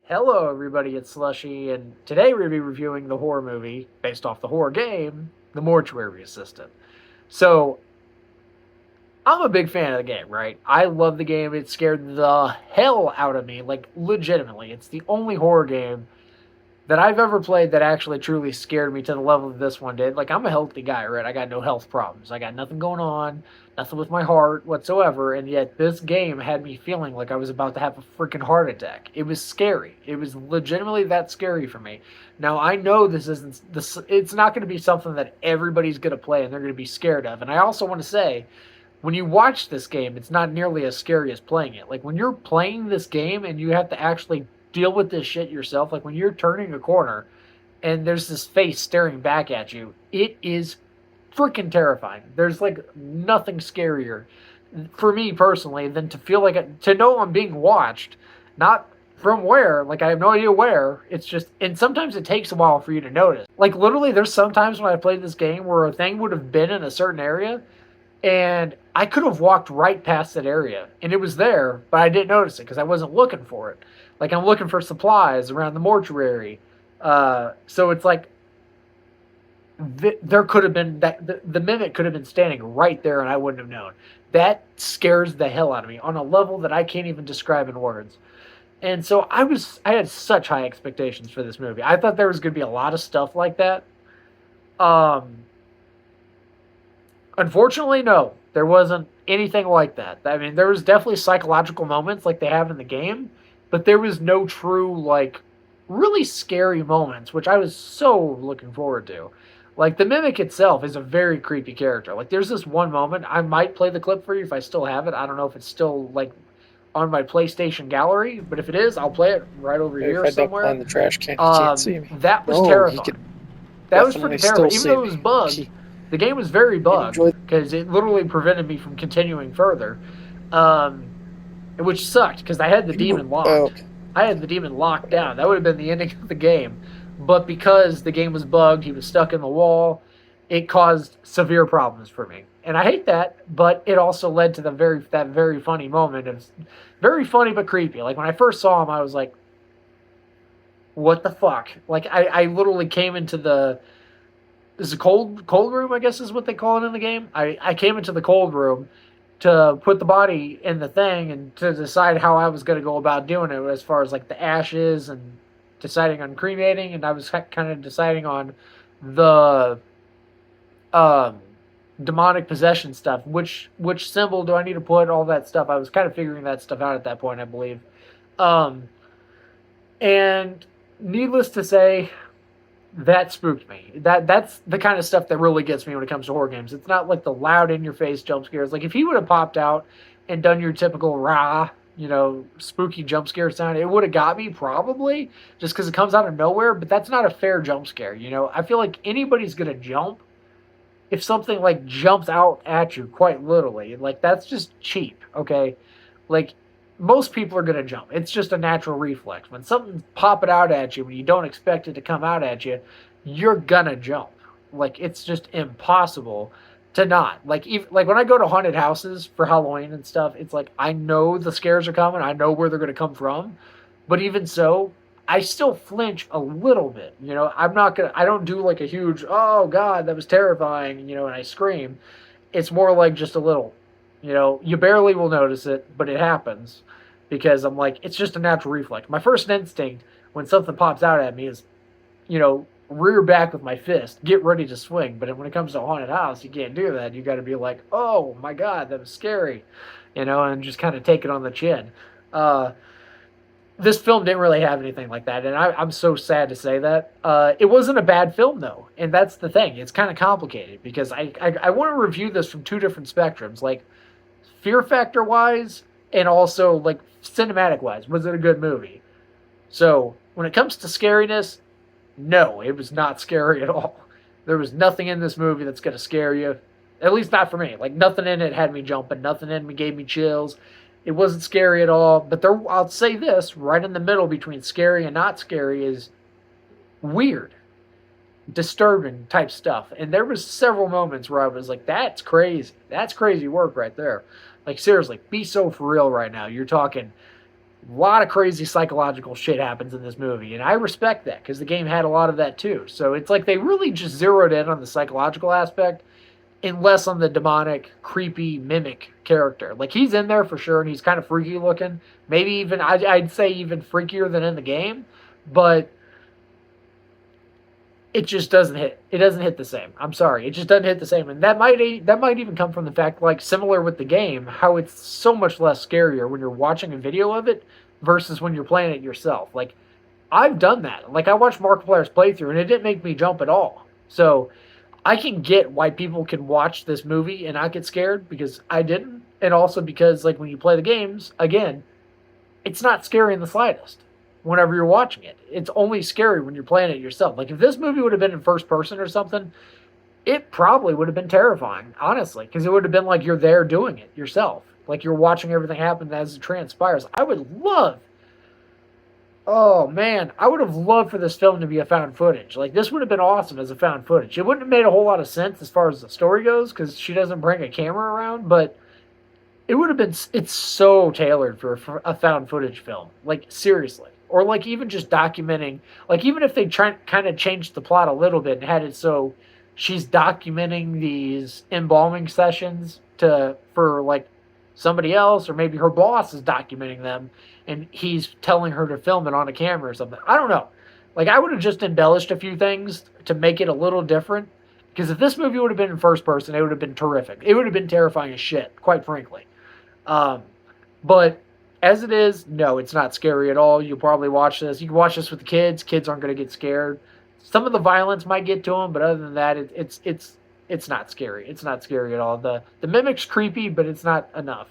Hello, everybody, it's Slushy, and today we're going to be reviewing the horror movie based off the horror game, The Mortuary Assistant. So, I'm a big fan of the game, right? I love the game. It scared the hell out of me, like, legitimately. It's the only horror game that I've ever played that actually truly scared me to the level that this one did. Like, I'm a healthy guy, right? I got no health problems. I got nothing going on, nothing with my heart whatsoever. And yet, this game had me feeling like I was about to have a freaking heart attack. It was scary. It was legitimately that scary for me. Now, I know it's not going to be something that everybody's going to play and they're going to be scared of. And I also want to say, when you watch this game, it's not nearly as scary as playing it. Like when you're playing this game and you have to actually deal with this shit yourself, like when you're turning a corner and there's this face staring back at you, it is freaking terrifying. There's like nothing scarier for me personally than to feel like to know I'm being watched, not from where, like I have no idea where. It's just, and sometimes it takes a while for you to notice. Like literally, there's sometimes when I played this game where a thing would have been in a certain area and I could have walked right past that area and it was there, but I didn't notice it because I wasn't looking for it. Like I'm looking for supplies around the mortuary. So it's like there could have been the mimic could have been standing right there and I wouldn't have known. That scares the hell out of me on a level that I can't even describe in words. And so I had such high expectations for this movie. I thought there was going to be a lot of stuff like that. Um, Unfortunately, no, there wasn't anything like that. I mean, there was definitely psychological moments like they have in the game, but there was no true like really scary moments, which I was so looking forward to. Like the mimic itself is a very creepy character. Like there's this one moment, I might play the clip for you if I still have it. I don't know if it's still like on my PlayStation gallery, but if it is, I'll play it right over If here I duck somewhere. behind the trash can, he can't see me. That was No, he terrifying. could That was definitely freaking still terrifying. Even see though it was me. bugged, the game was very He'd bugged enjoy. because it literally prevented me from continuing further, um, which sucked because I had the demon locked. Okay. I had the demon locked down. That would have been the ending of the game. But because the game was bugged, he was stuck in the wall, it caused severe problems for me. And I hate that, but it also led to that very funny moment of very funny but creepy. Like when I first saw him, I was like, "What the fuck?" Like I literally came into the is a cold room, I guess is what they call it in the game. I came into the cold room to put the body in the thing and to decide how I was going to go about doing it as far as like the ashes and deciding on cremating, and I was kind of deciding on the um demonic possession stuff, which symbol do I need to put, all that stuff. I was kind of figuring that stuff out at that point, I believe. um and needless to say, that spooked me. That's the kind of stuff that really gets me when it comes to horror games. It's not like the loud in your face jump scares. Like if he would have popped out and done your typical rah, spooky jump scare sound, it would have got me probably just because it comes out of nowhere. But that's not a fair jump scare. I feel like anybody's gonna jump if something like jumps out at you, quite literally. Like that's just cheap. Okay, like most people are gonna jump. It's just a natural reflex. When something's popping out at you when you don't expect it to come out at you, you're gonna jump. Like it's just impossible to not. Like when I go to haunted houses for Halloween and stuff, it's like I know the scares are coming. I know where they're gonna come from, but even so, I still flinch a little bit. I'm not gonna. I don't do like a huge "oh God, that was terrifying," and I scream. It's more like just a little. You barely will notice it, but it happens because I'm like, it's just a natural reflex. My first instinct when something pops out at me is, rear back with my fist, get ready to swing. But when it comes to a haunted house, you can't do that. You got to be like, oh my God, that was scary, and just kind of take it on the chin. Uh, this film didn't really have anything like that, and I'm so sad to say that. It wasn't a bad film though, and that's the thing. It's kind of complicated because I want to review this from two different spectrums, like fear factor wise, and also like cinematic wise. Was it a good movie? So when it comes to scariness, no, it was not scary at all. There was nothing in this movie that's gonna scare you. At least not for me. Like nothing in it had me jumping. Nothing in me gave me chills. It wasn't scary at all. But I'll say this: right in the middle between scary and not scary is weird, disturbing type stuff. And there was several moments where I was like, "That's crazy. That's crazy work right there." Like seriously, be so for real right now. You're talking A lot of crazy psychological shit happens in this movie, and I respect that because the game had a lot of that too. So it's like they really just zeroed in on the psychological aspect and less on the demonic, creepy mimic character. Like he's in there for sure, and he's kind of freaky looking. Maybe even I'd say even freakier than in the game, but it just doesn't hit. It doesn't hit the same. I'm sorry, it just doesn't hit the same, and that might even come from the fact, like similar with the game, how it's so much less scarier when you're watching a video of it versus when you're playing it yourself. Like I've done that. Like I watched Markiplier's playthrough, and it didn't make me jump at all. So I can get why people can watch this movie and not get scared because I didn't, and also because like when you play the games again, it's not scary in the slightest whenever you're watching it. It's only scary when you're playing it yourself. Like if this movie would have been in first person or something, it probably would have been terrifying, honestly, because it would have been like you're there doing it yourself. Like you're watching everything happen as it transpires. I would love, oh man, I would have loved for this film to be a found footage. Like this would have been awesome as a found footage. It wouldn't have made a whole lot of sense as far as the story goes because she doesn't bring a camera around, but it would have been. It's so tailored for a found footage film. Like seriously, or like even just documenting. Like even if they try kind of changed the plot a little bit and had it so she's documenting these embalming sessions to for like somebody else, or maybe her boss is documenting them and he's telling her to film it on a camera or something. I don't know. Like I would have just embellished a few things to make it a little different. Because if this movie would have been in first person, it would have been terrific. It would have been terrifying as shit, quite frankly. Um, but as it is, no, it's not scary at all. You'll probably watch this. You can watch this with the kids. Kids aren't going to get scared. Some of the violence might get to them, but other than that, it's not scary. It's not scary at all. The mimic's creepy, but it's not enough.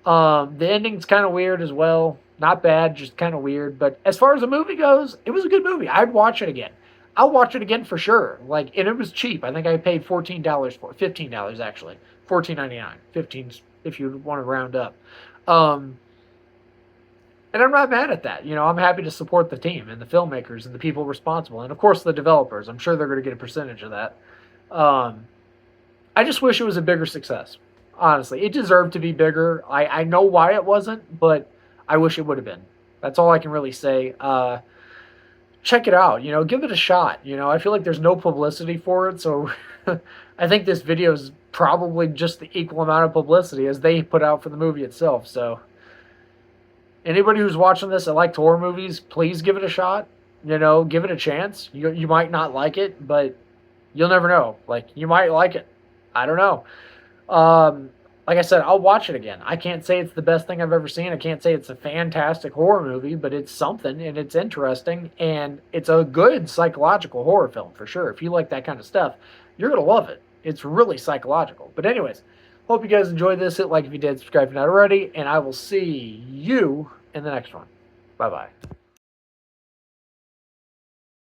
The ending's kind of weird as well. Not bad, just kind of weird. But as far as the movie goes, it was a good movie. I'd watch it again. I'll watch it again for sure. Like, and it was cheap. I think I paid $14 for it. $15 actually. $14.99. 15 if you want to round up. And I'm not mad at that. You know, I'm happy to support the team and the filmmakers and the people responsible, and of course the developers. I'm sure they're going to get a percentage of that. I just wish it was a bigger success. Honestly, it deserved to be bigger. I know why it wasn't, but I wish it would have been. That's all I can really say. Check it out. You know, give it a shot. You know, I feel like there's no publicity for it, so I think this video is probably just the equal amount of publicity as they put out for the movie itself. So anybody who's watching this that likes horror movies, please give it a shot. You know, give it a chance. You might not like it, but you'll never know. Like, you might like it. I don't know. Like I said, I'll watch it again. I can't say it's the best thing I've ever seen. I can't say it's a fantastic horror movie, but it's something, and it's interesting, and it's a good psychological horror film for sure. If you like that kind of stuff, you're going to love it. It's really psychological. But anyways, hope you guys enjoyed this. Hit like if you did, subscribe if you're not already, and I will see you in the next one. Bye-bye.